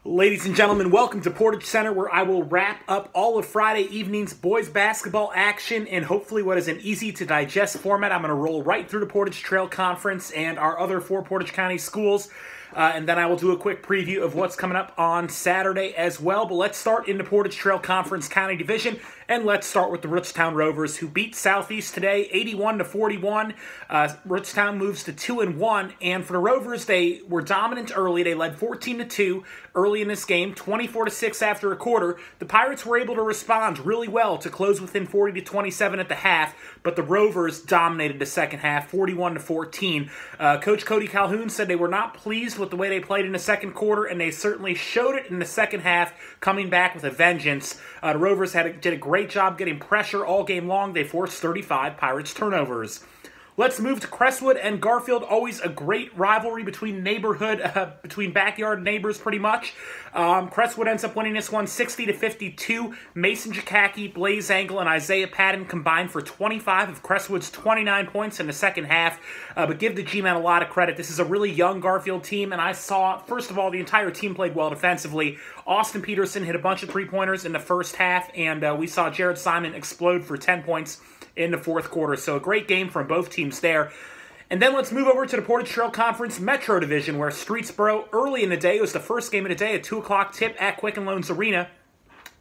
Ladies and gentlemen, welcome to PortageCenter, where I will wrap up all of Friday evening's boys basketball action in hopefully what is an easy-to-digest format. I'm going to roll right through the Portage Trail Conference and our other four Portage County schools, and then I will do a quick preview of what's coming up on Saturday as well. But let's start in the Portage Trail Conference County Division, and let's start with the Rootstown Rovers, who beat Southeast today 81-41. Rootstown moves to 2-1, and for the Rovers, they were dominant early. They led 14-2 early in this game, 24-6 after a quarter. The Pirates were able to respond really well to close within 40-27 at the half, but the Rovers dominated the second half, 41-14. Coach Cody Calhoun said they were not pleased with the way they played in the second quarter, and they certainly showed it in the second half, coming back with a vengeance. The Rovers did a great job getting pressure all game long. They forced 35 Pirates turnovers. Let's move to Crestwood and Garfield. Always a great rivalry between between backyard neighbors, pretty much. Crestwood ends up winning this one 60-52. Mason Jakacki, Blaze Angle, and Isaiah Patton combined for 25 of Crestwood's 29 points in the second half. But give the G-Men a lot of credit. This is a really young Garfield team, and I saw, first of all, the entire team played well defensively. Austin Peterson hit a bunch of three-pointers in the first half, and we saw Jared Simon explode for 10 points in the fourth quarter. So a great game from both teams there. And then let's move over to the Portage Trail Conference Metro Division, where Streetsboro early in the day, it was the first game of the day, a 2 o'clock tip at Quicken Loans Arena,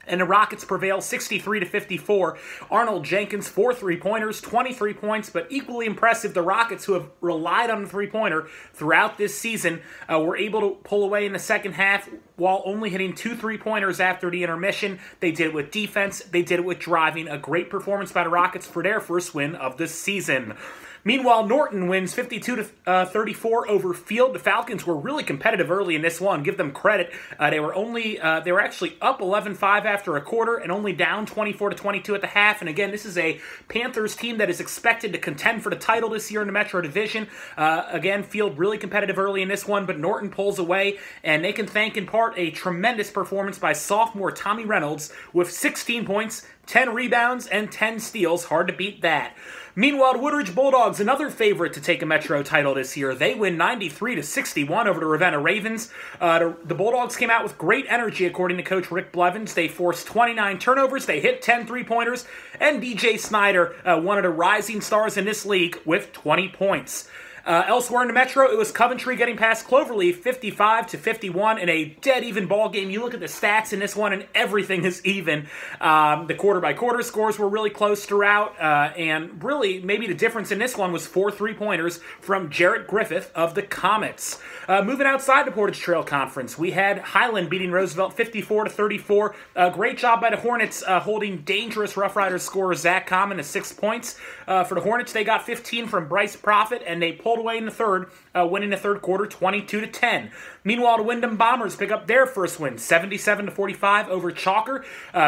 and the Rockets prevail 63-54. Arnold Jenkins, 4 3-pointers, 23 points, but equally impressive, the Rockets, who have relied on the three-pointer throughout this season, were able to pull away in the second half while only hitting 2 3-pointers after the intermission. They did it with defense. They did it with driving. A great performance by the Rockets for their first win of the season. Meanwhile, Norton wins 52-34 over Field. The Falcons were really competitive early in this one. Give them credit. They were actually up 11-5 after a quarter and only down 24-22 at the half. And again, this is a Panthers team that is expected to contend for the title this year in the Metro Division. Again, Field really competitive early in this one, but Norton pulls away, and they can thank in part a tremendous performance by sophomore Tommy Reynolds with 16 points, 10 rebounds, and 10 steals. Hard to beat that. Meanwhile, the Woodridge Bulldogs, another favorite to take a Metro title this year. They win 93-61 over the Ravenna Ravens. The Bulldogs came out with great energy, according to Coach Rick Blevins. They forced 29 turnovers. They hit 10 three-pointers. And DJ Snyder, one of the rising stars in this league, with 20 points. Elsewhere in the Metro, it was Coventry getting past Cloverleaf 55-51 in a dead-even ball game. You look at the stats in this one, and everything is even. The quarter-by-quarter scores were really close throughout, and really, maybe the difference in this one was 4 3-pointers from Jarrett Griffith of the Comets. Moving outside the Portage Trail Conference, we had Highland beating Roosevelt 54-34. Great job by the Hornets holding dangerous Rough Riders scorer Zach Common to 6 points. For the Hornets, they got 15 from Bryce Profit, and they pulled away in the third, winning the third quarter 22-10. Meanwhile, the Wyndham Bombers pick up their first win, 77-45 over Chalker.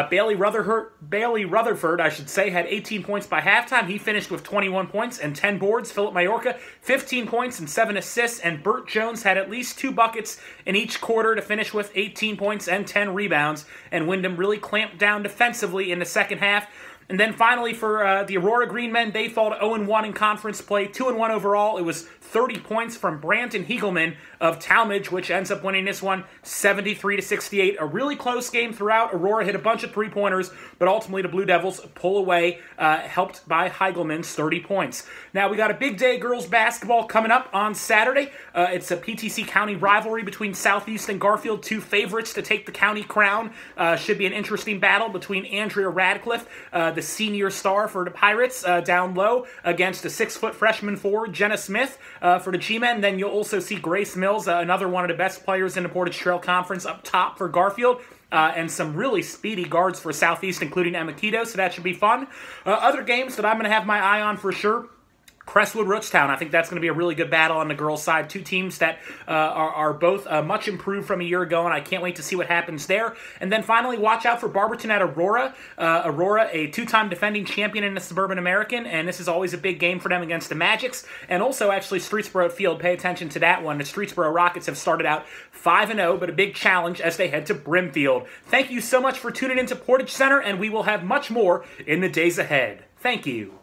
Bailey Rutherford, had 18 points by halftime. He finished with 21 points and 10 boards. Philip Majorca, 15 points and 7 assists, and Burt Jones had at least 2 buckets in each quarter to finish with 18 points and 10 rebounds. And Wyndham really clamped down defensively in the second half. And then finally for the Aurora Green Men, they fall to 0-1 in conference play, 2-1 overall. It was 30 points from Branton Hegelman of Talmadge, which ends up winning this one 73-68. A really close game throughout. Aurora hit a bunch of three-pointers, but ultimately the Blue Devils pull away, helped by Hegelman's 30 points. Now we got a big day of girls basketball coming up on Saturday. It's a PTC County rivalry between Southeast and Garfield, 2 favorites to take the county crown. Should be an interesting battle between Andrea Radcliffe, the senior star for the Pirates, down low, against a 6-foot freshman forward, Jenna Smith, for the G-Men. Then you'll also see Grace Mills, another one of the best players in the Portage Trail Conference, up top for Garfield. And some really speedy guards for Southeast, including Emma Quito, so that should be fun. Other games that I'm going to have my eye on for sure: Crestwood Rootstown. I think that's going to be a really good battle on the girls' side. 2 teams that are both much improved from a year ago, and I can't wait to see what happens there. And then finally, watch out for Barberton at Aurora. Aurora, a 2-time defending champion in the Suburban American, and this is always a big game for them against the Magics. And also, actually, Streetsboro at Field. Pay attention to that one. The Streetsboro Rockets have started out 5-0, but a big challenge as they head to Brimfield. Thank you so much for tuning into PortageCenter, and we will have much more in the days ahead. Thank you.